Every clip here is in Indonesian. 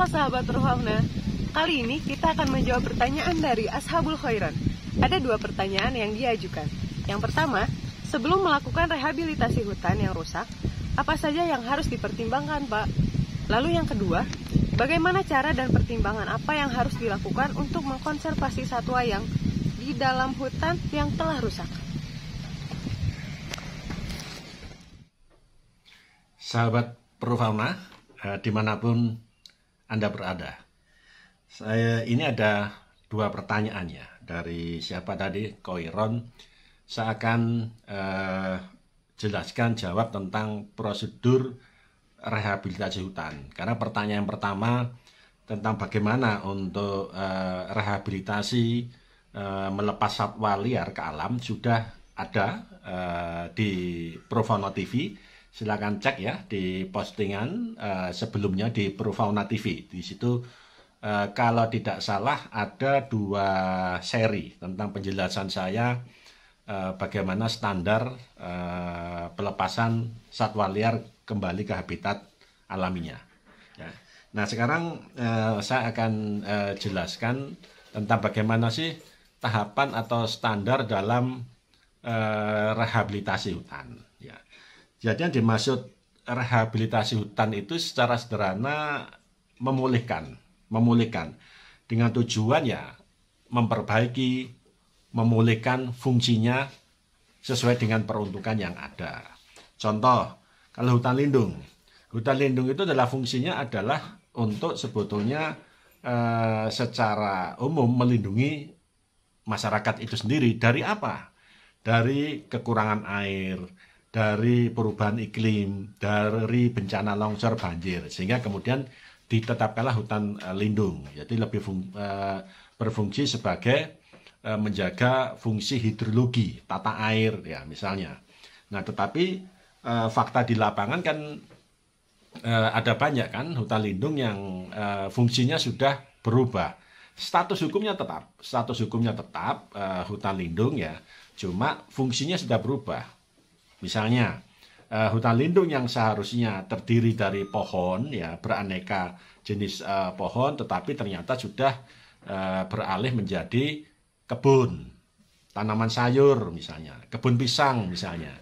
Halo sahabat Ruhauna, kali ini kita akan menjawab pertanyaan dari Ashabul Khairan. Ada 2 pertanyaan yang diajukan. Yang pertama, sebelum melakukan rehabilitasi hutan yang rusak, apa saja yang harus dipertimbangkan, Pak? Lalu yang kedua, bagaimana cara dan pertimbangan apa yang harus dilakukan untuk mengkonservasi satwa yang di dalam hutan yang telah rusak? Sahabat Perufauna, dimanapun Anda berada, ini ada 2 pertanyaan ya dari siapa tadi, Koiron. Saya akan jelaskan jawab tentang prosedur rehabilitasi hutan. Karena pertanyaan pertama tentang bagaimana untuk rehabilitasi melepas satwa liar ke alam sudah ada di Profauna TV. Silakan cek ya di postingan sebelumnya di Profauna TV. Di situ kalau tidak salah ada 2 seri tentang penjelasan saya bagaimana standar pelepasan satwa liar kembali ke habitat alaminya. Ya. Nah sekarang saya akan jelaskan tentang bagaimana sih tahapan atau standar dalam rehabilitasi hutan. Ya. Jadi yang dimaksud rehabilitasi hutan itu secara sederhana memulihkan dengan tujuan ya memperbaiki, memulihkan fungsinya sesuai dengan peruntukan yang ada. Contoh, kalau hutan lindung itu adalah fungsinya adalah untuk sebetulnya secara umum melindungi masyarakat itu sendiri dari apa? Dari kekurangan air, dari perubahan iklim, dari bencana longsor, banjir, sehingga kemudian ditetapkanlah hutan lindung. Jadi lebih berfungsi sebagai menjaga fungsi hidrologi, tata air ya misalnya. Nah, tetapi fakta di lapangan kan ada banyak kan hutan lindung yang fungsinya sudah berubah. Status hukumnya tetap hutan lindung ya, cuma fungsinya sudah berubah. Misalnya hutan lindung yang seharusnya terdiri dari pohon ya beraneka jenis pohon, tetapi ternyata sudah beralih menjadi kebun tanaman sayur misalnya, kebun pisang misalnya.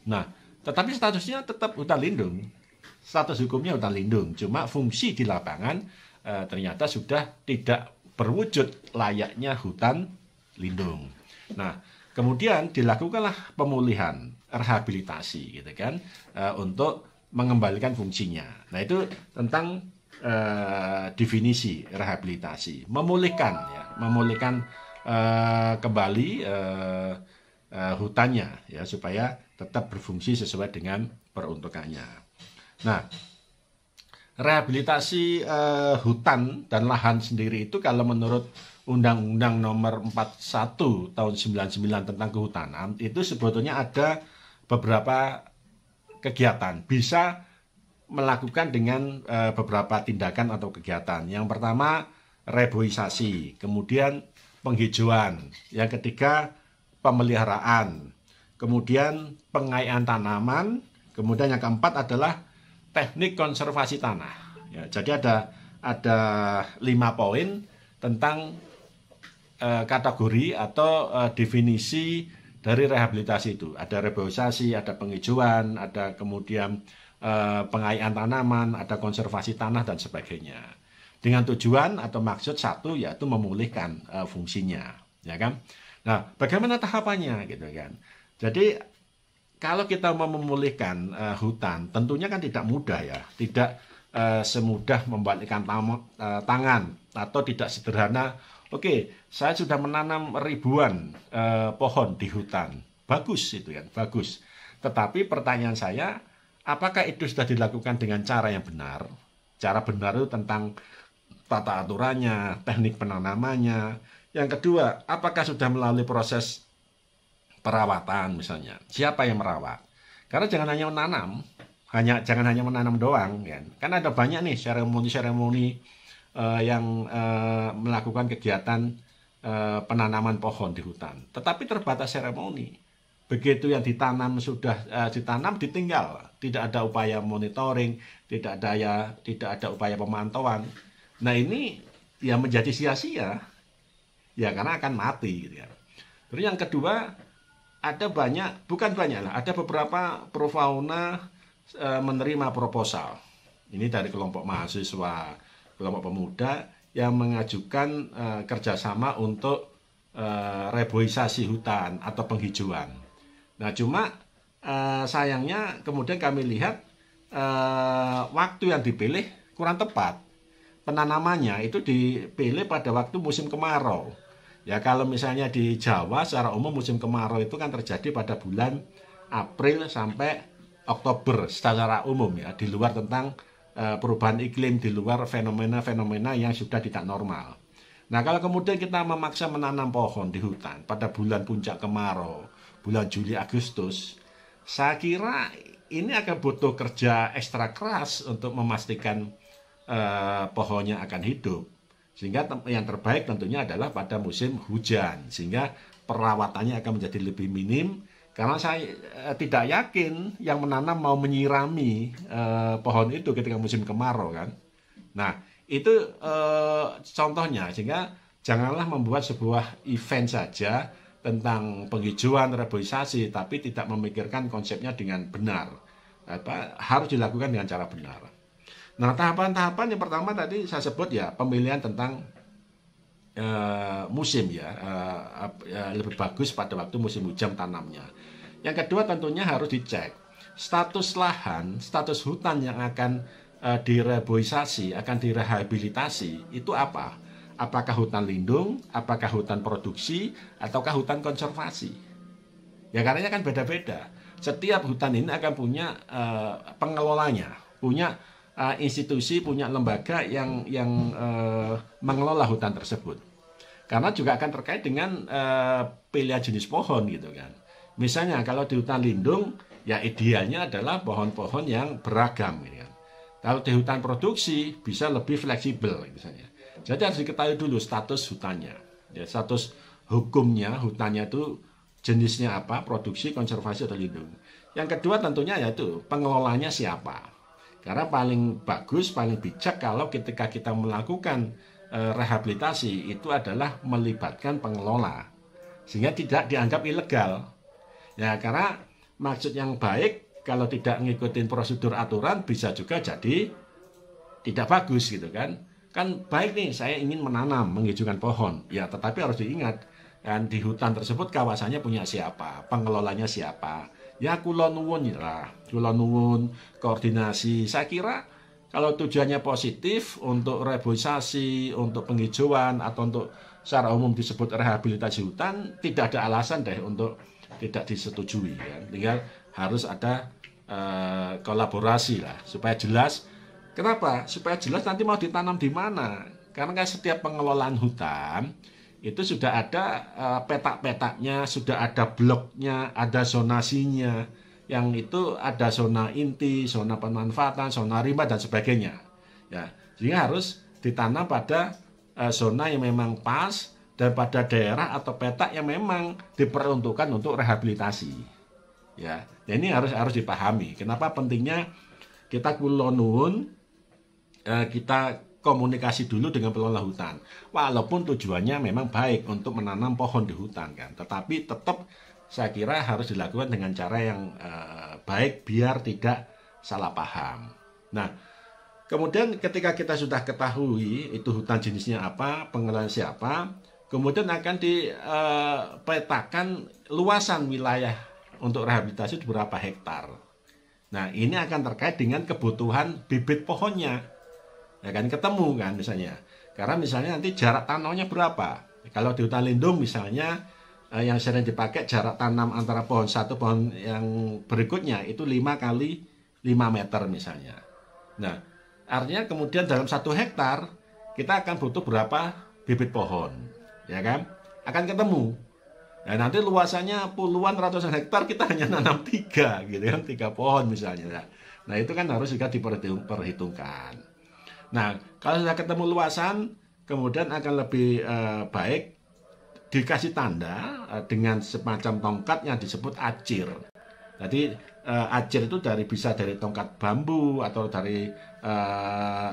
Nah, tetapi statusnya tetap hutan lindung, status hukumnya hutan lindung, cuma fungsi di lapangan ternyata sudah tidak berwujud layaknya hutan lindung. Nah, kemudian dilakukanlah pemulihan, rehabilitasi gitu kan, untuk mengembalikan fungsinya. Nah, itu tentang definisi rehabilitasi, memulihkan kembali hutannya ya supaya tetap berfungsi sesuai dengan peruntukannya. Nah, rehabilitasi hutan dan lahan sendiri itu kalau menurut Undang-Undang Nomor 41 tahun 99 tentang kehutanan itu sebetulnya ada beberapa kegiatan, bisa melakukan dengan beberapa tindakan atau kegiatan. Yang pertama reboisasi, kemudian penghijauan, yang ketiga pemeliharaan, kemudian pengairan tanaman, kemudian yang keempat adalah teknik konservasi tanah. Ya, jadi ada 5 poin tentang kategori atau definisi dari rehabilitasi itu. Ada reboisasi, ada penghijauan, ada kemudian pengairan tanaman, ada konservasi tanah dan sebagainya. Dengan tujuan atau maksud satu yaitu memulihkan fungsinya, ya kan? Nah, bagaimana tahapannya gitu kan? Jadi kalau kita mau memulihkan hutan, tentunya kan tidak mudah ya, tidak semudah membalikkan tangan atau tidak sederhana. Oke, saya sudah menanam ribuan pohon di hutan, bagus itu kan, bagus. Tetapi pertanyaan saya, apakah itu sudah dilakukan dengan cara yang benar? Cara benar itu tentang tata aturannya, teknik penanamannya. Yang kedua, apakah sudah melalui proses perawatan misalnya? Siapa yang merawat? Karena jangan hanya menanam, jangan hanya menanam doang kan. Kan ada banyak nih seremoni-seremoni yang melakukan kegiatan penanaman pohon di hutan. Tetapi terbatas seremoni. Begitu yang ditanam sudah ditanam ditinggal, tidak ada upaya monitoring, tidak ada upaya pemantauan. Nah ini ya menjadi sia-sia, ya karena akan mati gitu ya. Terus yang kedua, ada banyak, bukan banyak lah, ada beberapa profauna menerima proposal. Ini dari kelompok mahasiswa, kelompok pemuda yang mengajukan kerjasama untuk reboisasi hutan atau penghijauan. Nah cuma sayangnya kemudian kami lihat waktu yang dipilih kurang tepat. Penanamannya itu dipilih pada waktu musim kemarau. Ya kalau misalnya di Jawa secara umum musim kemarau itu kan terjadi pada bulan April sampai Oktober secara umum ya, di luar tentang perubahan iklim, di luar fenomena-fenomena yang sudah tidak normal. Nah kalau kemudian kita memaksa menanam pohon di hutan pada bulan puncak kemarau, bulan Juli Agustus, saya kira ini akan butuh kerja ekstra keras untuk memastikan pohonnya akan hidup. Sehingga yang terbaik tentunya adalah pada musim hujan, sehingga perawatannya akan menjadi lebih minim. Karena saya tidak yakin yang menanam mau menyirami pohon itu ketika musim kemarau kan. Nah itu contohnya, sehingga janganlah membuat sebuah event saja tentang penghijauan, reboisasi, tapi tidak memikirkan konsepnya dengan benar. Harus dilakukan dengan cara benar. Nah tahapan-tahapan yang pertama tadi saya sebut ya, pemilihan tentang musim ya, lebih bagus pada waktu musim hujan tanamnya. Yang kedua tentunya harus dicek status lahan, status hutan yang akan direboisasi, akan direhabilitasi itu apa? Apakah hutan lindung, apakah hutan produksi, ataukah hutan konservasi? Ya karena kan beda-beda. Setiap hutan ini akan punya pengelolanya, punya institusi, punya lembaga yang mengelola hutan tersebut. Karena juga akan terkait dengan pilihan jenis pohon gitu kan. Misalnya kalau di hutan lindung, ya idealnya adalah pohon-pohon yang beragam gitu kan. Kalau di hutan produksi bisa lebih fleksibel misalnya. Jadi harus diketahui dulu status hutannya. Ya, status hukumnya hutannya itu jenisnya apa, produksi, konservasi atau lindung. Yang kedua tentunya yaitu pengelolanya siapa. Karena paling bagus, paling bijak kalau ketika kita melakukan rehabilitasi itu adalah melibatkan pengelola. Sehingga tidak dianggap ilegal. Ya karena maksud yang baik kalau tidak ngikutin prosedur aturan bisa juga jadi tidak bagus gitu kan. Kan baik nih saya ingin menanam, menghijaukan pohon. Ya tetapi harus diingat kan di hutan tersebut kawasannya punya siapa, pengelolanya siapa. Ya kula nuwun lah, kula nuwun koordinasi. Saya kira kalau tujuannya positif untuk reboisasi, untuk penghijauan atau untuk secara umum disebut rehabilitasi hutan, tidak ada alasan deh untuk tidak disetujui kan. Tinggal harus ada kolaborasi lah supaya jelas. Kenapa? Supaya jelas nanti mau ditanam di mana. Karena kan setiap pengelolaan hutan itu sudah ada petak-petaknya, sudah ada bloknya, ada zonasinya. Yang itu ada zona inti, zona pemanfaatan, zona rimba dan sebagainya. Ya, sehingga harus ditanam pada zona yang memang pas dan pada daerah atau petak yang memang diperuntukkan untuk rehabilitasi. Ya, ini harus dipahami. Kenapa pentingnya kita kula nuwun kita komunikasi dulu dengan pengelola hutan. Walaupun tujuannya memang baik untuk menanam pohon di hutan kan, tetapi tetap saya kira harus dilakukan dengan cara yang baik biar tidak salah paham. Nah, kemudian ketika kita sudah ketahui itu hutan jenisnya apa, pengelolaan siapa, kemudian akan dipetakan luasan wilayah untuk rehabilitasi berapa hektar. Nah, ini akan terkait dengan kebutuhan bibit pohonnya. Ya kan ketemu kan misalnya. Karena misalnya nanti jarak tanamnya berapa. Kalau di hutan lindung misalnya yang sering dipakai jarak tanam antara pohon satu pohon yang berikutnya itu 5 kali 5 meter misalnya. Nah, artinya kemudian dalam 1 hektar kita akan butuh berapa bibit pohon. Ya kan? Akan ketemu. Nah, nanti luasannya puluhan ratusan hektar kita hanya nanam 3 gitu kan, 3 pohon misalnya. Nah, itu kan harus juga diperhitungkan. Nah, kalau sudah ketemu luasan, kemudian akan lebih baik dikasih tanda dengan semacam tongkat yang disebut acir. Jadi acir itu bisa dari tongkat bambu atau dari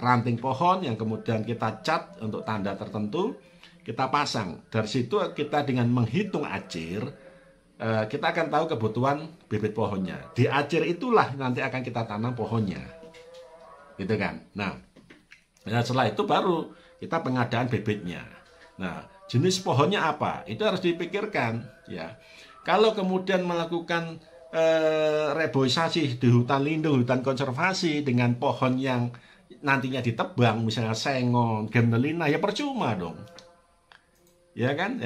ranting pohon yang kemudian kita cat untuk tanda tertentu, kita pasang. Dari situ kita dengan menghitung acir, kita akan tahu kebutuhan bibit pohonnya. Di acir itulah nanti akan kita tanam pohonnya, gitu kan. Nah, setelah itu baru kita pengadaan bibitnya. Nah, jenis pohonnya apa? Itu harus dipikirkan, ya. Kalau kemudian melakukan reboisasi di hutan lindung, hutan konservasi dengan pohon yang nantinya ditebang, misalnya sengon, gembelina, ya percuma dong. Ya kan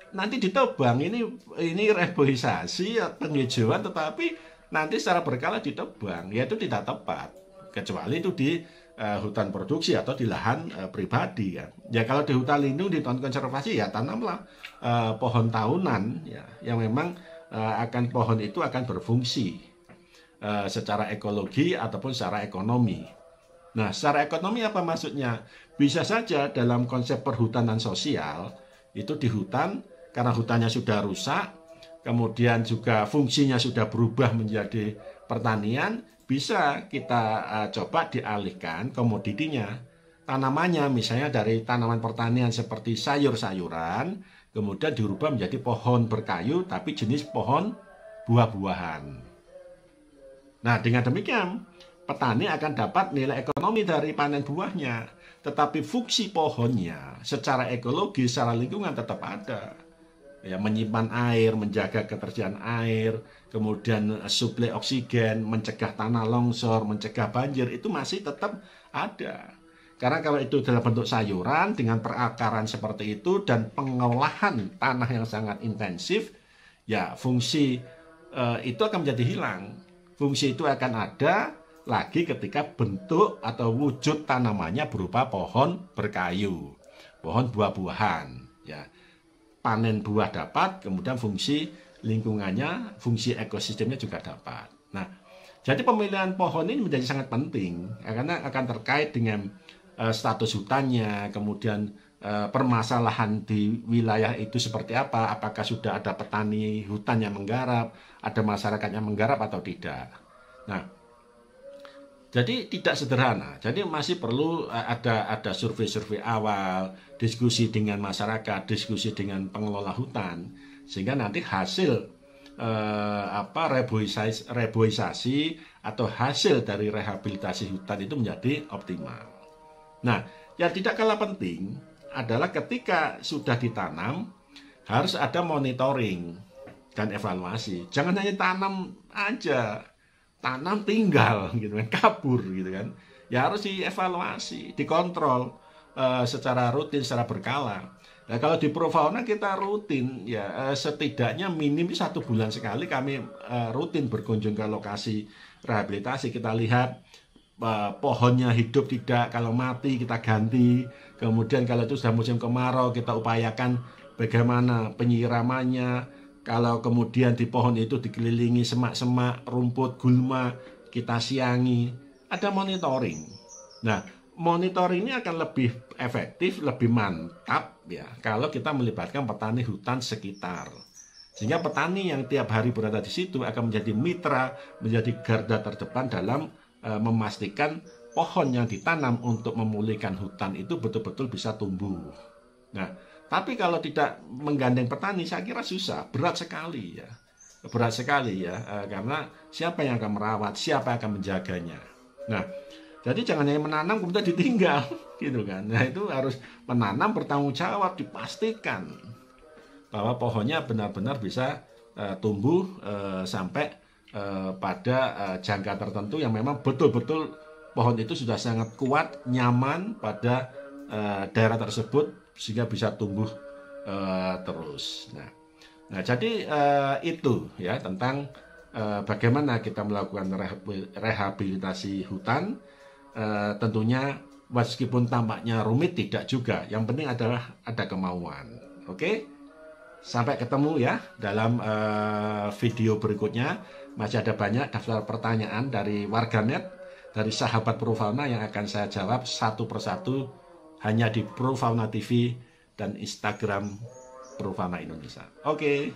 nanti ditebang, ini reboisasi penghijauan, tetapi nanti secara berkala ditebang, ya itu tidak tepat, kecuali itu di hutan produksi atau di lahan pribadi kan. Ya kalau di hutan lindung, di hutan konservasi, ya tanamlah pohon tahunan, ya yang memang pohon itu akan berfungsi secara ekologi ataupun secara ekonomi. Nah, secara ekonomi apa maksudnya? Bisa saja dalam konsep perhutanan sosial itu di hutan, karena hutannya sudah rusak, kemudian juga fungsinya sudah berubah menjadi pertanian, bisa kita coba dialihkan komoditinya, tanamannya, misalnya dari tanaman pertanian seperti sayur-sayuran, kemudian dirubah menjadi pohon berkayu tapi jenis pohon buah-buahan. Nah, dengan demikian petani akan dapat nilai ekonomi dari panen buahnya, tetapi fungsi pohonnya secara ekologi, secara lingkungan tetap ada. Ya, menyimpan air, menjaga ketersediaan air, kemudian suplai oksigen, mencegah tanah longsor, mencegah banjir, itu masih tetap ada. Karena kalau itu dalam bentuk sayuran dengan perakaran seperti itu dan pengolahan tanah yang sangat intensif, ya fungsi itu akan menjadi hilang. Fungsi itu akan ada lagi ketika bentuk atau wujud tanamannya berupa pohon berkayu, pohon buah-buahan, ya. Panen buah dapat, kemudian fungsi lingkungannya, fungsi ekosistemnya juga dapat. Nah, jadi pemilihan pohon ini menjadi sangat penting karena akan terkait dengan status hutannya, kemudian permasalahan di wilayah itu seperti apa, apakah sudah ada petani hutan yang menggarap, ada masyarakat yang menggarap atau tidak. Nah, jadi tidak sederhana. Jadi masih perlu ada survei-survei awal, diskusi dengan masyarakat, diskusi dengan pengelola hutan, sehingga nanti hasil reboisasi atau hasil dari rehabilitasi hutan itu menjadi optimal. Nah, yang tidak kalah penting adalah ketika sudah ditanam harus ada monitoring dan evaluasi. Jangan hanya tanam aja, tanam tinggal gitu kan, kabur gitu kan. Ya harus dievaluasi, dikontrol secara rutin, secara berkala. Nah, kalau di Profauna kita rutin, ya setidaknya minim 1 bulan sekali kami rutin berkunjung ke lokasi rehabilitasi. Kita lihat pohonnya hidup tidak, kalau mati kita ganti. Kemudian kalau itu sudah musim kemarau, kita upayakan bagaimana penyiramannya. Kalau kemudian di pohon itu dikelilingi semak-semak, rumput, gulma, kita siangi. Ada monitoring. Nah, monitoring ini akan lebih efektif, lebih mantap ya kalau kita melibatkan petani hutan sekitar. Sehingga petani yang tiap hari berada di situ akan menjadi mitra, menjadi garda terdepan dalam memastikan pohon yang ditanam untuk memulihkan hutan itu betul-betul bisa tumbuh. Nah, tapi kalau tidak menggandeng petani, saya kira susah, berat sekali ya, karena siapa yang akan merawat, siapa yang akan menjaganya. Nah, jadi jangan hanya menanam kemudian ditinggal, gitu kan? Nah, itu harus menanam, bertanggung jawab, dipastikan bahwa pohonnya benar-benar bisa tumbuh sampai pada jangka tertentu yang memang betul-betul pohon itu sudah sangat kuat, nyaman pada daerah tersebut sehingga bisa tumbuh terus. Nah, jadi itu ya tentang bagaimana kita melakukan rehabilitasi hutan. Tentunya meskipun tampaknya rumit tidak juga. Yang penting adalah ada kemauan. Oke? Sampai ketemu ya dalam video berikutnya. Masih ada banyak daftar pertanyaan dari warganet, dari sahabat Profauna yang akan saya jawab satu persatu hanya di Profauna TV dan Instagram Profauna Indonesia. Oke.